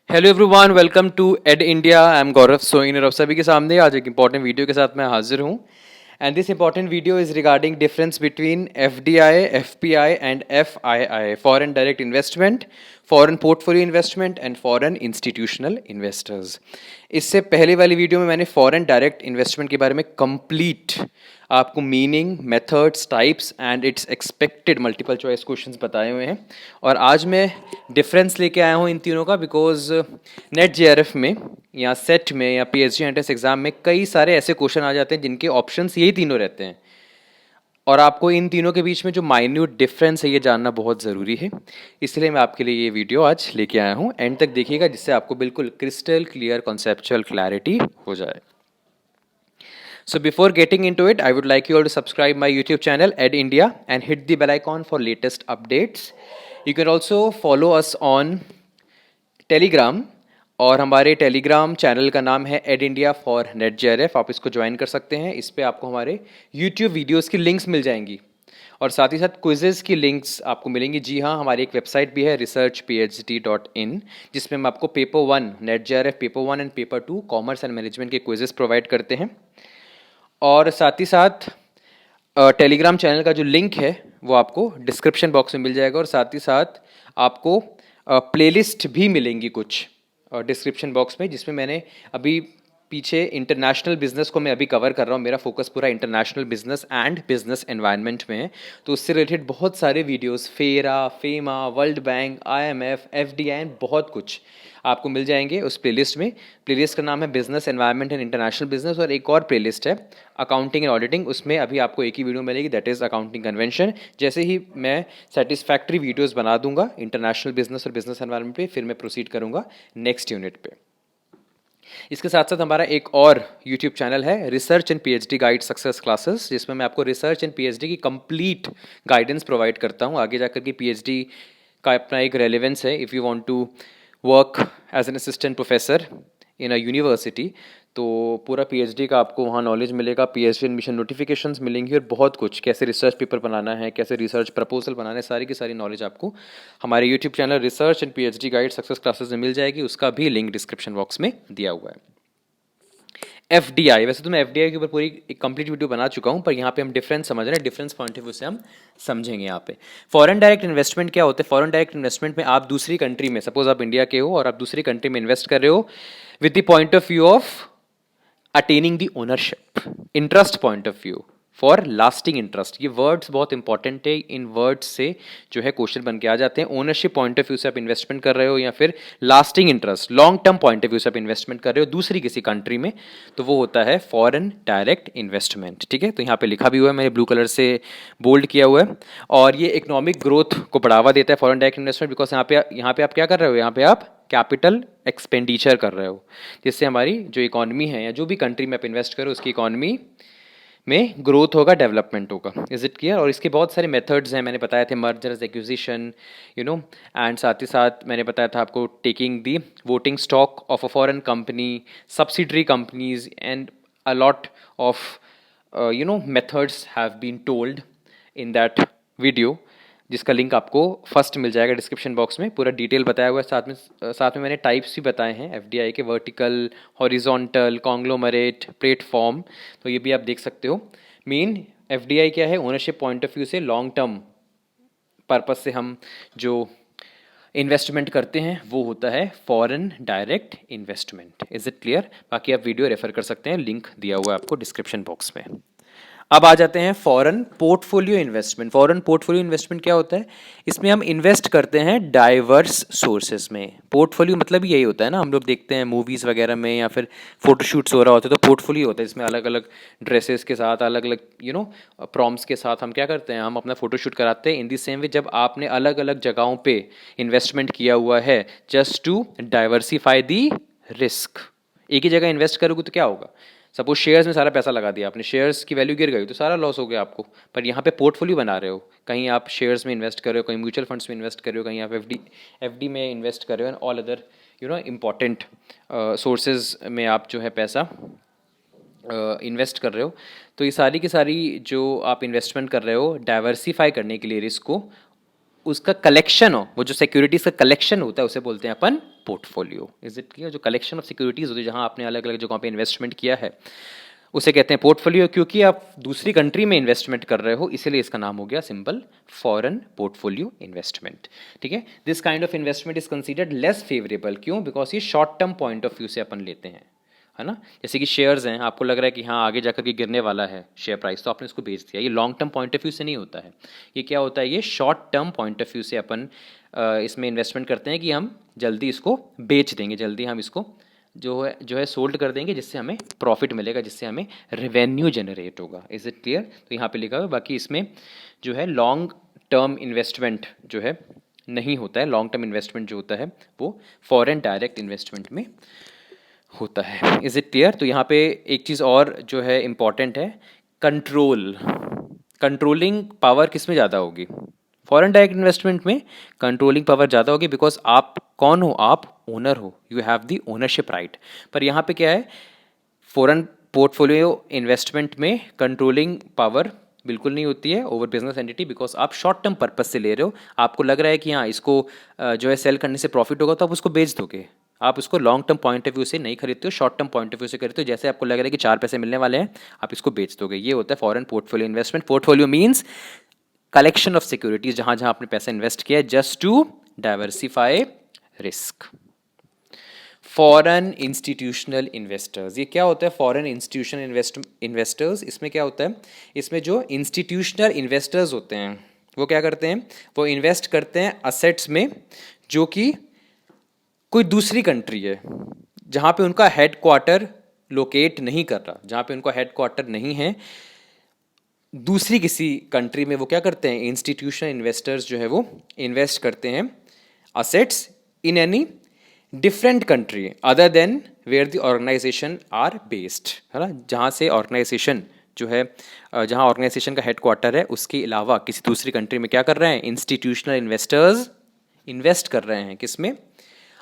Hello everyone, welcome to Ed India. I am Gaurav Soin और आप सभी के सामने आज एक इंपॉर्टेंट वीडियो के साथ मैं हाजिर हूँ। And this important video is regarding difference between FDI, FPI and FII, foreign direct investment, foreign portfolio investment and foreign institutional investors. इससे पहले वाली वीडियो में मैंने फॉरेन डायरेक्ट इन्वेस्टमेंट के बारे में कंप्लीट आपको meaning, methods, types and it's expected multiple choice questions बताए हुए हैं। और आज मैं डिफरेंस लेके आया हूँ इन तीनों का, बिकॉज नेट जेआरएफ में या सेट में या पीएसजी एंट्रेंस एग्जाम में कई सारे ऐसे क्वेश्चन आ जाते हैं जिनके ऑप्शंस यही तीनों रहते हैं, और आपको इन तीनों के बीच में जो माइन्यूट डिफरेंस है ये जानना बहुत ज़रूरी है। इसलिए मैं आपके लिए ये वीडियो आज लेके आया हूँ। एंड तक देखिएगा जिससे आपको बिल्कुल क्रिस्टल क्लियर कॉन्सेप्चुअल क्लैरिटी हो जाए। So before getting into it, I would like you all to subscribe my YouTube channel Ed India and hit the bell icon for latest updates. You can also follow us on Telegram, और हमारे Telegram channel का नाम है Ed India for NET JRF. आप इसको join कर सकते हैं। इस पर आपको हमारे यूट्यूब वीडियोस की लिंक्स मिल जाएंगी और साथ ही साथ क्विजेज़ की लिंक्स आपको मिलेंगी। जी हाँ, हमारी एक वेबसाइट भी है researchphd.in, जिसमें हम आपको paper 1 net JRF, paper 1 and paper 2 commerce and management के क्विजेज़ प्रोवाइड करते हैं। और साथ ही साथ टेलीग्राम चैनल का जो लिंक है वो आपको डिस्क्रिप्शन बॉक्स में मिल जाएगा, और साथ ही साथ आपको प्लेलिस्ट भी मिलेंगी कुछ डिस्क्रिप्शन बॉक्स में, जिसमें मैंने अभी पीछे इंटरनेशनल बिजनेस को मैं अभी कवर कर रहा हूँ। मेरा फोकस पूरा international business and business environment में है, तो उससे रिलेटेड बहुत सारे वीडियोस, फेरा, FEMA, world bank, IMF, FDI and बहुत कुछ आपको मिल जाएंगे उस प्लेलिस्ट में। प्लेलिस्ट का नाम है business environment and international business, और एक और प्लेलिस्ट है अकाउंटिंग एंड ऑडिटिंग। उसमें अभी आपको एक ही वीडियो मिलेगी, दैट इज़ अकाउंटिंग कन्वेंशन। जैसे ही मैं सेटिस्फैक्ट्री वीडियोस बना दूंगा इंटरनेशनल बिजनेस और बिजनेस एनवायरनमेंट पे, फिर मैं प्रोसीड करूंगा नेक्स्ट यूनिट पे। इसके साथ साथ हमारा एक और यूट्यूब चैनल है research and PhD guide success classes, जिसमें मैं आपको रिसर्च एंड पीएचडी की कंप्लीट गाइडेंस प्रोवाइड करता हूँ। आगे जाकर के पीएचडी का अपना एक रेलेवेंस है। If you want to work as an assistant professor in a university, तो पूरा पीएचडी का आपको वहाँ नॉलेज मिलेगा, पीएचडी एडमिशन नोटिफिकेशंस मिलेंगी और बहुत कुछ, कैसे रिसर्च पेपर बनाना है, कैसे रिसर्च प्रपोजल बनाना है, सारी की सारी नॉलेज आपको हमारे YouTube channel research and PhD guide success classes में मिल जाएगी। उसका भी लिंक डिस्क्रिप्शन बॉक्स में दिया हुआ है। एफडीआई, वैसे तो मैं एफडीआई के ऊपर पूरी एक कंप्लीट वीडियो बना चुका हूं, पर यहाँ पे हम डिफरेंस समझ रहे हैं, डिफरेंस पॉइंट ऑफ व्यू से हम समझेंगे यहाँ पे। फॉरेन डायरेक्ट इन्वेस्टमेंट क्या होता है? फॉरेन डायरेक्ट इन्वेस्टमेंट में आप दूसरी कंट्री में, सपोज आप इंडिया के हो और आप दूसरी कंट्री में इन्वेस्ट कर रहे हो with the point of view of attaining the ownership, interest point of view, for lasting interest. ये वर्ड्स बहुत इंपॉर्टेंट है, इन वर्ड्स से जो है क्वेश्चन बन के आ जाते हैं। ओनरशिप पॉइंट ऑफ व्यू से आप इन्वेस्टमेंट कर रहे हो, या फिर lasting interest, long term point of view से आप इन्वेस्टमेंट कर रहे हो दूसरी किसी कंट्री में, तो वो होता है फॉरेन डायरेक्ट इन्वेस्टमेंट। ठीक है, तो यहाँ पे लिखा भी हुआ है, मैंने ब्लू कलर से बोल्ड किया हुआ है। और ये इकोनॉमिक ग्रोथ को बढ़ावा देता है फॉरेन डायरेक्ट इन्वेस्टमेंट, बिकॉज यहाँ पे आप क्या कर रहे हो? यहाँ पे आप कैपिटल एक्सपेंडिचर कर रहे हो, जिससे हमारी जो इकोनॉमी है या जो भी कंट्री में आप इन्वेस्ट करो उसकी इकोनॉमी में ग्रोथ होगा, डेवलपमेंट होगा। Is it clear? और इसके बहुत सारे मेथड्स हैं, मैंने बताया थे, मर्जर्स, एक्विजिशन, एंड साथ ही साथ मैंने बताया था आपको taking the voting stock of a foreign company, subsidiary companies, and a lot of methods have been told in that video, जिसका लिंक आपको फर्स्ट मिल जाएगा डिस्क्रिप्शन बॉक्स में। पूरा डिटेल बताया हुआ है, साथ में मैंने टाइप्स भी बताए हैं एफडीआई के, वर्टिकल, हॉरिजॉन्टल, कॉन्ग्लोमरेट, प्लेटफॉर्म, तो ये भी आप देख सकते हो। मेन एफडीआई क्या है? ओनरशिप पॉइंट ऑफ व्यू से लॉन्ग टर्म पर्पस से हम जो इन्वेस्टमेंट करते हैं वो होता है foreign direct investment. Is it clear? बाकी आप वीडियो रेफर कर सकते हैं, लिंक दिया हुआ है आपको डिस्क्रिप्शन बॉक्स में। अब आ जाते हैं foreign portfolio investment. Foreign portfolio investment क्या होता है? इसमें हम इन्वेस्ट करते हैं डाइवर्स सोर्सेज में। पोर्टफोलियो मतलब यही होता है ना, हम लोग देखते हैं मूवीज़ वगैरह में या फिर फोटोशूट्स हो रहा होता है तो पोर्टफोलियो होता है, इसमें अलग अलग ड्रेसेस के साथ, अलग अलग प्रॉम्प्ट्स के साथ हम क्या करते हैं, हम अपना फोटोशूट कराते हैं। इन दी सेम वे जब आपने अलग अलग जगहों पे इन्वेस्टमेंट किया हुआ है just to diversify the risk, एक ही जगह इन्वेस्ट करोगे तो क्या होगा? सपोज शेयर्स में सारा पैसा लगा दिया आपने, शेयर्स की वैल्यू गिर गई तो सारा लॉस हो गया आपको। पर यहाँ पे पोर्टफोलियो बना रहे हो, कहीं आप शेयर्स में इन्वेस्ट कर रहे हो, कहीं म्यूचुअल फंड्स में इन्वेस्ट कर रहे हो, कहीं आप एफडी में इन्वेस्ट कर रहे हो, and all other important sources में आप जो है पैसा इन्वेस्ट कर रहे हो। तो ये सारी की सारी जो आप इन्वेस्टमेंट कर रहे हो डाइवर्सिफाई करने के लिए रिस्क को, उसका कलेक्शन हो, वो जो सिक्योरिटीज का कलेक्शन होता है उसे बोलते हैं अपन पोर्टफोलियो। Is it clear? जो कलेक्शन ऑफ सिक्योरिटीज़ होती है जहाँ आपने अलग अलग जगहों पे इन्वेस्टमेंट किया है उसे कहते हैं पोर्टफोलियो, क्योंकि आप दूसरी कंट्री में इन्वेस्टमेंट कर रहे हो इसीलिए इसका नाम हो गया सिंपल फॉरेन पोर्टफोलियो इन्वेस्टमेंट। ठीक है, this kind of investment is considered less favourable. क्यों? बिकॉज ये short term point of view से अपन लेते हैं, है ना। जैसे कि शेयर्स हैं, आपको लग रहा है कि हाँ आगे जाकर के गिरने वाला है शेयर प्राइस, तो आपने इसको बेच दिया। ये long term point of view से नहीं होता है, ये क्या होता है, ये short term point of view से अपन इसमें इन्वेस्टमेंट करते हैं कि हम जल्दी इसको बेच देंगे, जल्दी हम इसको जो है सोल्ड कर देंगे, जिससे हमें प्रॉफिट मिलेगा, जिससे हमें रेवेन्यू जनरेट होगा। Is it clear? तो यहाँ पे लिखा हुआ है। बाकी इसमें जो है लॉन्ग टर्म इन्वेस्टमेंट जो है नहीं होता है, लॉन्ग टर्म इन्वेस्टमेंट जो होता है वो फॉरेन डायरेक्ट इन्वेस्टमेंट में होता है। Is it clear? तो यहाँ पे एक चीज़ और जो है इम्पॉर्टेंट है, कंट्रोल। कंट्रोलिंग पावर किस में ज़्यादा होगी? फॉरेन डायरेक्ट इन्वेस्टमेंट में कंट्रोलिंग पावर ज़्यादा होगी, बिकॉज आप कौन हो? आप ओनर हो, you have the ownership right. पर यहाँ पे क्या है, फॉरेन पोर्टफोलियो इन्वेस्टमेंट में कंट्रोलिंग पावर बिल्कुल नहीं होती है ओवर बिजनेस एंटिटी, बिकॉज आप शॉर्ट टर्म पर्पज से ले रहे हो। आपको लग रहा है कि हाँ इसको जो है सेल करने से प्रॉफिट होगा, तो आप उसको बेच दोगे। आप उसको long term point of view से नहीं खरीदते हो, short term point of view से खरीदते हो। जैसे आपको लग रहा है कि 4 पैसे मिलने वाले हैं, आप इसको बेच दोगे। ये होता है foreign portfolio investment. Portfolio means collection of securities जहां जहां आपने पैसा इन्वेस्ट किया है, just to diversify risk. Foreign institutional investors, ये क्या होता है? फॉरेन इंस्टीट्यूशनल इन्वेस्टर्स, इसमें क्या होता है, इसमें जो इंस्टीट्यूशनल इन्वेस्टर्स होते हैं वो क्या करते हैं, वो इन्वेस्ट करते हैं असेट्स में जो कि कोई दूसरी कंट्री है, जहाँ पे उनका हेड क्वार्टर लोकेट नहीं कर रहा, जहाँ पे उनका हेड क्वार्टर नहीं है, दूसरी किसी कंट्री में वो क्या करते हैं, इंस्टीट्यूशनल इन्वेस्टर्स जो है वो इन्वेस्ट करते हैं assets in any different country other than where the organization are based, है ना। जहाँ से ऑर्गेनाइजेशन जो है, जहाँ ऑर्गेनाइजेशन का हेड क्वार्टर है उसके अलावा किसी दूसरी कंट्री में क्या कर रहे हैं, इंस्टीट्यूशनल इन्वेस्टर्स इन्वेस्ट कर रहे हैं, किस में,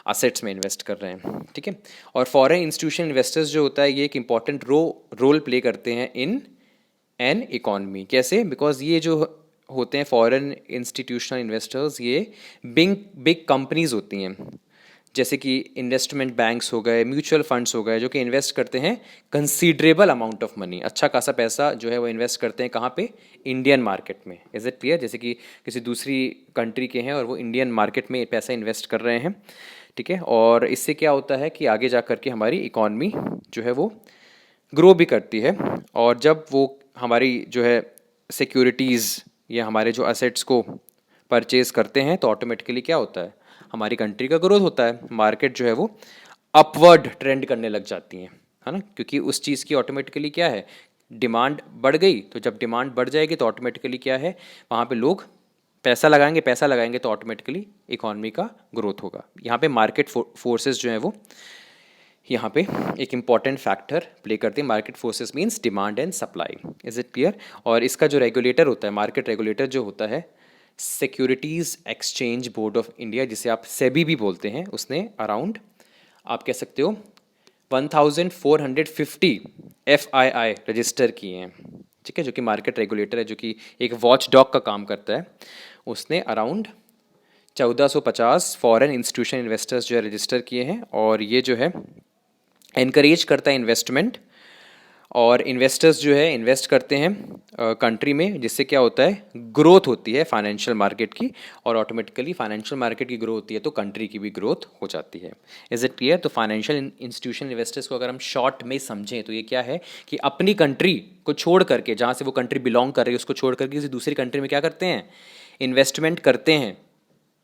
असेट्स में इन्वेस्ट कर रहे हैं। ठीक है, और फॉरेन इंस्टीट्यूशनल इन्वेस्टर्स जो होता है ये एक इंपॉर्टेंट रोल प्ले करते हैं इन एन इकॉनमी। कैसे? बिकॉज ये जो होते हैं फॉरेन इंस्टीट्यूशनल इन्वेस्टर्स, ये बिग कंपनीज होती हैं, जैसे कि इन्वेस्टमेंट बैंक्स हो गए, म्यूचुअल फंड्स हो गए, जो कि इन्वेस्ट करते हैं कंसीडरेबल अमाउंट ऑफ मनी, अच्छा खासा पैसा जो है वो इन्वेस्ट करते हैं कहाँ पे, इंडियन मार्केट में। Is it clear? जैसे कि किसी दूसरी कंट्री के हैं और वो इंडियन मार्केट में पैसा इन्वेस्ट कर रहे हैं। ठीक है, और इससे क्या होता है कि आगे जा कर के हमारी इकॉनमी जो है वो ग्रो भी करती है, और जब वो हमारी जो है सिक्योरिटीज़ या हमारे जो असेट्स को परचेज करते हैं तो ऑटोमेटिकली क्या होता है, हमारी कंट्री का ग्रोथ होता है, मार्केट जो है वो अपवर्ड ट्रेंड करने लग जाती हैं, है ना। क्योंकि उस चीज़ की ऑटोमेटिकली क्या है, डिमांड बढ़ गई, तो जब डिमांड बढ़ जाएगी तो ऑटोमेटिकली क्या है, वहाँ पे लोग पैसा लगाएंगे तो ऑटोमेटिकली इकॉनमी का ग्रोथ होगा। यहाँ पे मार्केट फोर्सेस जो है वो यहाँ पे एक इम्पॉर्टेंट फैक्टर प्ले करते हैं। Market forces means demand and supply. Is it clear? और इसका जो रेगुलेटर होता है, मार्केट रेगुलेटर जो होता है, securities exchange board of India, जिसे आप सेबी भी बोलते हैं, उसने अराउंड आप कह सकते हो 1450 FII रजिस्टर किए हैं। ठीक है, जो कि मार्केट रेगुलेटर है, जो कि एक वॉच डॉग का काम करता है, उसने अराउंड 1450 फॉरेन इंस्टीट्यूशन इन्वेस्टर्स जो है रजिस्टर किए हैं। और ये जो है एनकरेज करता है इन्वेस्टमेंट, और इन्वेस्टर्स जो है इन्वेस्ट करते हैं कंट्री में, जिससे क्या होता है, ग्रोथ होती है फाइनेंशियल मार्केट की, और ऑटोमेटिकली फाइनेंशियल मार्केट की ग्रोथ होती है तो कंट्री की भी ग्रोथ हो जाती है। Is it clear? तो फाइनेंशियल इंस्टीट्यूशन इन्वेस्टर्स को अगर हम शॉर्ट में समझें तो ये क्या है कि अपनी कंट्री को छोड़ करके, जहाँ से वो कंट्री बिलोंग कर रही है उसको छोड़ करके किसी दूसरी कंट्री में क्या करते हैं, इन्वेस्टमेंट करते हैं,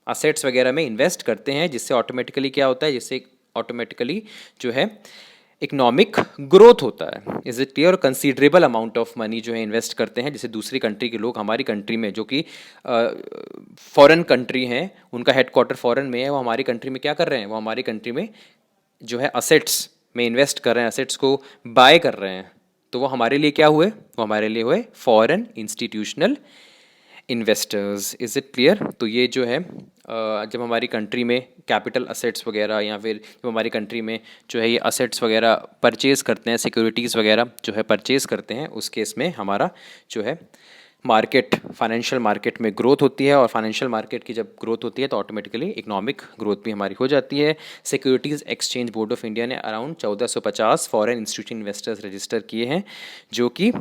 असेट्स वगैरह में इन्वेस्ट करते हैं, जिससे ऑटोमेटिकली क्या होता है, जिससे ऑटोमेटिकली जो है इकोनॉमिक ग्रोथ होता है। Is it clear? Considerable amount of money जो है इन्वेस्ट करते हैं, जैसे दूसरी कंट्री के लोग हमारी कंट्री में, जो कि फॉरेन कंट्री हैं, उनका हेडक्वार्टर फॉरेन में है, वो हमारी कंट्री में क्या कर रहे हैं, वो हमारी कंट्री में जो है असेट्स में इन्वेस्ट कर रहे हैं, असेट्स को बाय कर रहे हैं, तो वो हमारे लिए क्या हुए, वो हमारे लिए हुए foreign institutional investors. Is it clear? तो ये जो है जब हमारी कंट्री में कैपिटल असेट्स वगैरह, या फिर जब हमारी कंट्री में जो है ये असेट्स वगैरह परचेज़ करते हैं, सिक्योरिटीज़ वगैरह जो है परचेज़ करते हैं, उस केस में हमारा जो है मार्केट, फाइनेंशियल मार्केट में ग्रोथ होती है, और फाइनेंशियल मार्केट की जब ग्रोथ होती है तो ऑटोमेटिकली इकोनॉमिक ग्रोथ भी हमारी हो जाती है। Securities exchange board of India ने around 1450 foreign institution investors register किए हैं, जो कि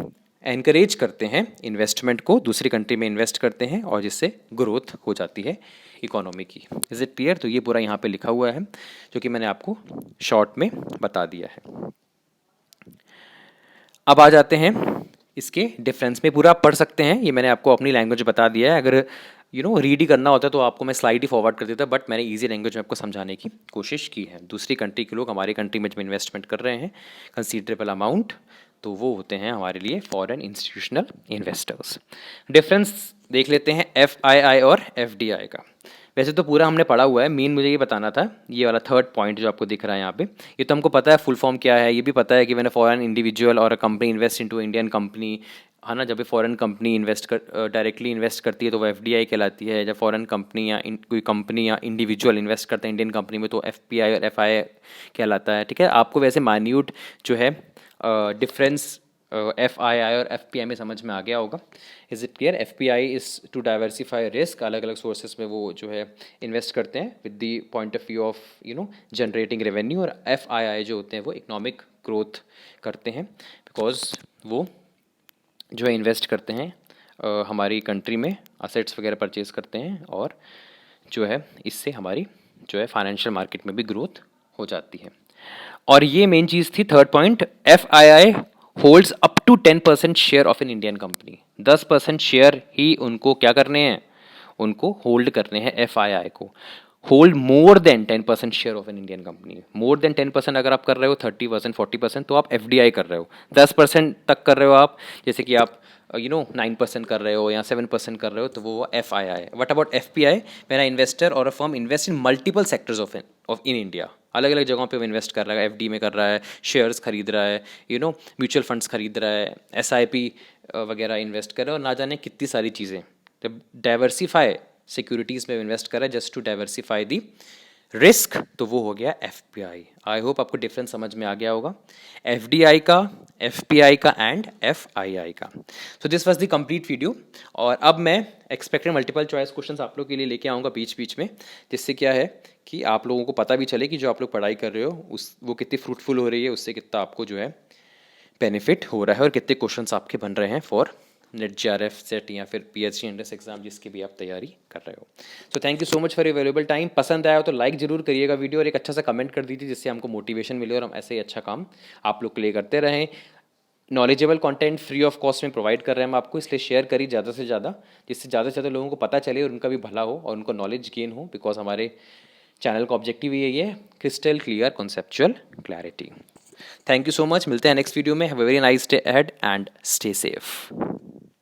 एनकरेज करते हैं इन्वेस्टमेंट को, दूसरी कंट्री में इन्वेस्ट करते हैं, और जिससे ग्रोथ हो जाती है इकोनॉमी की। Is it clear? तो ये पूरा यहाँ पे लिखा हुआ है, जो कि मैंने आपको शॉर्ट में बता दिया है। अब आ जाते हैं इसके डिफरेंस में, पूरा आप पढ़ सकते हैं, ये मैंने आपको अपनी लैंग्वेज बता दिया है। अगर रीड ही करना होता तो आपको मैं स्लाइड ही फॉरवर्ड कर देता, बट मैंने इजी लैंग्वेज में आपको समझाने की कोशिश की है। दूसरी कंट्री के लोग हमारी कंट्री में जब इन्वेस्टमेंट कर रहे हैं कंसीडरेबल अमाउंट, तो वो होते हैं हमारे लिए फॉरेन इंस्टीट्यूशनल इन्वेस्टर्स। डिफरेंस देख लेते हैं FII और FDI का। वैसे तो पूरा हमने पढ़ा हुआ है, मेन मुझे ये बताना था, ये वाला थर्ड पॉइंट जो आपको दिख रहा है यहाँ पे, ये तो हमको पता है फुल फॉर्म क्या है, ये भी पता है कि मैंने फॉरेन इंडिविजुअल और a company invest into Indian company, है ना। जब भी फॉरेन कंपनी डायरेक्टली इन्वेस्ट करती है तो वो FDI कहलाती है। जब फॉरेन कंपनी या कोई कंपनी या इंडिविजुअल इन्वेस्ट करते हैं इंडियन कंपनी में तो FPI और FI कहलाता है। ठीक है, आपको वैसे माइन्यूट जो है डिफरेंस FII और FPI में समझ में आ गया होगा। Is it clear? FPI is to diversify risk, अलग अलग सोर्सेज में वो जो है इन्वेस्ट करते हैं with the point of view of generating revenue, और FII जो होते हैं वो इकोनॉमिक ग्रोथ करते हैं, बिकॉज वो जो है इन्वेस्ट करते हैं हमारी कंट्री में, असेट्स वगैरह परचेज करते हैं, और जो है इससे हमारी जो है फाइनेंशियल मार्केट में भी ग्रोथ हो जाती है। और ये मेन चीज़ थी third point, FII holds up to 10% share of an Indian company. 10% share ही उनको क्या करने हैं, उनको होल्ड करने हैं FII को। Hold more than 10% share of an Indian company, more than 10% अगर आप कर रहे हो, 30% 40%, तो आप FDI कर रहे हो। 10% तक कर रहे हो आप, जैसे कि आप 9% कर रहे हो या 7% कर रहे हो, तो वो FII है। What about FPI? When a investor or a firm invest in multiple sectors of in India, अलग अलग जगहों पे वो इन्वेस्ट कर रहा है, FD में कर रहा है, शेयर्स खरीद रहा है, म्यूचुअल फंड्स खरीद रहा है, SIP वगैरह इन्वेस्ट कर रहा है, और ना जाने कितनी सारी चीज़ें। जब डाइवर्सिफाई सिक्योरिटीज़ में इन्वेस्ट कर रहा है just to diversify the risk, तो वो हो गया FPI। आई होप आपको डिफरेंस समझ में आ गया होगा FDI का, FPI का एंड FII का। So this was the complete video, और अब मैं एक्सपेक्टेड मल्टीपल चॉइस क्वेश्चंस आप लोग के लिए लेके आऊँगा बीच बीच में, जिससे क्या है कि आप लोगों को पता भी चले कि जो आप लोग पढ़ाई कर रहे हो वो कितनी फ्रूटफुल हो रही है, उससे कितना आपको जो है बेनिफिट हो रहा है, और कितने क्वेश्चंस आपके बन रहे हैं फॉर नेट JRF सेट या फिर PhD एंट्रेंस एग्जाम, जिसकी भी आप तैयारी कर रहे हो। So thank you so much for your valuable time. पसंद आया हो तो लाइक जरूर करिएगा वीडियो, और एक अच्छा सा कमेंट कर दीजिए, जिससे हमको मोटिवेशन मिले और हम ऐसे ही अच्छा काम आप लोग के लिए करते रहें। Knowledgeable content free of cost में प्रोवाइड कर रहे हैं हम आपको, इसलिए शेयर करिए ज़्यादा से ज़्यादा लोगों को पता चले और उनका भी भला हो और उनको नॉलेज गेन हो, बिकॉज हमारे चैनल का ऑब्जेक्टिव यही है, crystal clear conceptual clarity. Thank you so much, मिलते हैं नेक्स्ट वीडियो में। Have a very nice day ahead and stay safe.